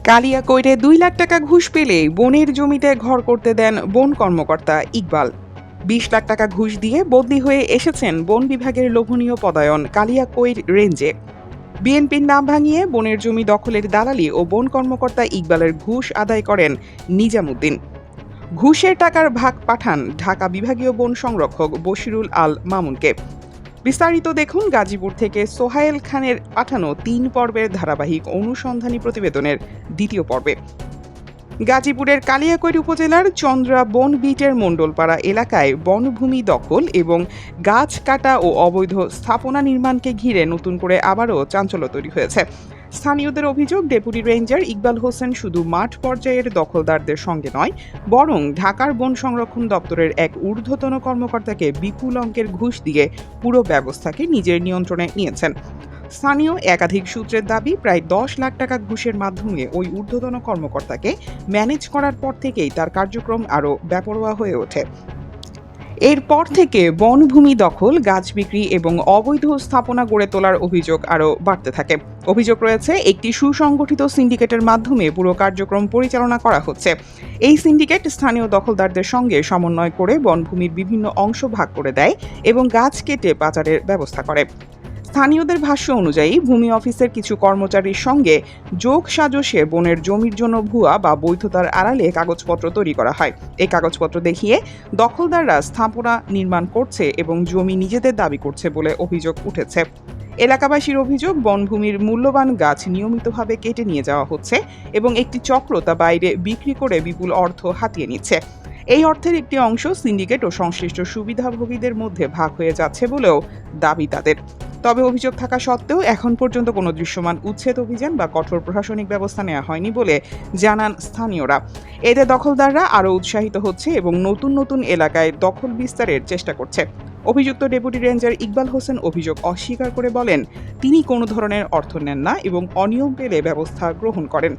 কালিয়াকৈরে ২ লাখ টাকা ঘুষ পেলে বনের জমিতে ঘর করতে দেন বন কর্মকর্তা ইকবাল। ২০ লাখ টাকা ঘুষ দিয়ে বদলি হয়ে এসেছেন বন বিভাগের লোভনীয় পদায়ন কালিয়াকৈর রেঞ্জে। বিএনপির নাম ভাঙিয়ে বনের জমি দখলের দালালি ও বন কর্মকর্তা ইকবালের ঘুষ আদায় করেন নিজামুদ্দিন। ঘুষের টাকার ভাগ পাঠান ঢাকা বিভাগীয় বন সংরক্ষক বশিরুল আল মামুনকে। বিস্তারিত দেখুন গাজীপুর থেকে সোহায়েল খানের পাঠানো ৩ পর্বের ধারাবাহিক অনুসন্ধানী প্রতিবেদনের দ্বিতীয় পর্বে। গাজীপুরের কালিয়াকৈর উপজেলার চন্দ্রা বন বিটের মণ্ডলপাড়া এলাকায় বনভূমি দখল এবং গাছ কাটা ও অবৈধ স্থাপনা নির্মাণকে ঘিরে নতুন করে আবারও চাঞ্চল্য তৈরি হয়েছে। স্থানীয়দের অভিযোগ, ডেপুটি রেঞ্জার ইকবাল হোসেন শুধু মাঠ পর্যায়ের দখলদারদের সঙ্গে নয়, বরং ঢাকার বন সংরক্ষণ দপ্তরের এক ঊর্ধ্বতন কর্মকর্তাকে বিপুল অঙ্কের ঘুষ দিয়ে পুরো ব্যবস্থাকে নিজের নিয়ন্ত্রণে নিয়েছেন। স্থানীয় একাধিক সূত্রের দাবি, প্রায় ১০ লাখ টাকা ঘুষের মাধ্যমে ওই ঊর্ধ্বতন কর্মকর্তাকে ম্যানেজ করার পর থেকেই তার কার্যক্রম আরও বেপরোয়া হয়ে ওঠে। এরপর থেকে বনভূমি দখল, গাছ বিক্রি এবং অবৈধ স্থাপনা গড়ে তোলার অভিযোগ আরও বাড়তে থাকে। অভিযোগ রয়েছে, একটি সুসংগঠিত সিন্ডিকেটের মাধ্যমে পুরো কার্যক্রম পরিচালনা করা হচ্ছে। এই সিন্ডিকেট স্থানীয় দখলদারদের সঙ্গে সমন্বয় করে বনভূমির বিভিন্ন অংশ ভাগ করে দেয় এবং গাছ কেটে পাচারের ব্যবস্থা করে। স্থানীয়দের ভাষ্য অনুযায়ী ভূমি অফিসের কিছু কর্মচারীর সঙ্গে যোগ সাজশে বনের জমির জন্য ভুয়া বা বৈধতার আড়ালে কাগজপত্র তৈরি করা হয়। এই কাগজপত্র দেখিয়ে দখলদাররা স্থাপনা নির্মাণ করছে এবং জমি নিজেদের দাবি করছে বলে অভিযোগ উঠেছে। এলাকাবাসীর অভিযোগ, বনভূমির মূল্যবান গাছ নিয়মিতভাবে কেটে নিয়ে যাওয়া হচ্ছে এবং একটি চক্র তা বাইরে বিক্রি করে বিপুল অর্থ হাতিয়ে নিচ্ছে। এই অর্থের একটি অংশ সিন্ডিকেট ও সংশ্লিষ্ট সুবিধাভোগীদের মধ্যে ভাগ হয়ে যাচ্ছে বলেও দাবি তাদের। তবে অভিযোগ থাকা সত্ত্বেও এখন পর্যন্ত কোনো দৃশ্যমান উচ্ছেদ অভিযান বা কঠোর প্রশাসনিক ব্যবস্থা নেওয়া হয়নি বলে জানান স্থানীয়রা। এতে দখলদাররা আরও উৎসাহিত হচ্ছে এবং নতুন নতুন এলাকায় দখল বিস্তারের চেষ্টা করছে। অভিযুক্ত ডেপুটি রেঞ্জার ইকবাল হোসেন অভিযোগ অস্বীকার করে বলেন, তিনি কোনো ধরনের অর্থ নেন না এবং অনিয়ম পেলে ব্যবস্থা গ্রহণ করেন।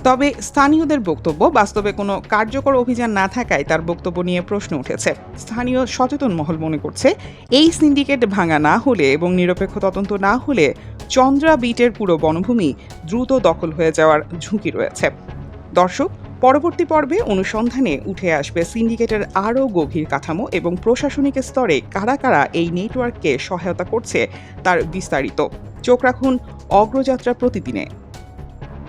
তবে স্থানীয়দের বক্তব্য, বাস্তবে কোনো কার্যকর অভিযান না থাকায় তার বক্তব্য নিয়ে প্রশ্ন উঠেছে। স্থানীয় সচেতন মহল মনে করছে, এই সিন্ডিকেট ভাঙা না হলে এবং নিরপেক্ষ তদন্ত না হলে চন্দ্রা বিটের পুরো বনভূমি দ্রুত দখল হয়ে যাওয়ার ঝুঁকি রয়েছে। দর্শক, পরবর্তী পর্বে অনুসন্ধানে উঠে আসবে সিন্ডিকেটের আরও গভীর কাঠামো এবং প্রশাসনিক স্তরে কারা কারা এই নেটওয়ার্ককে সহায়তা করছে তার বিস্তারিত। চোখ রাখুন অগ্রযাত্রা প্রতিদিনে।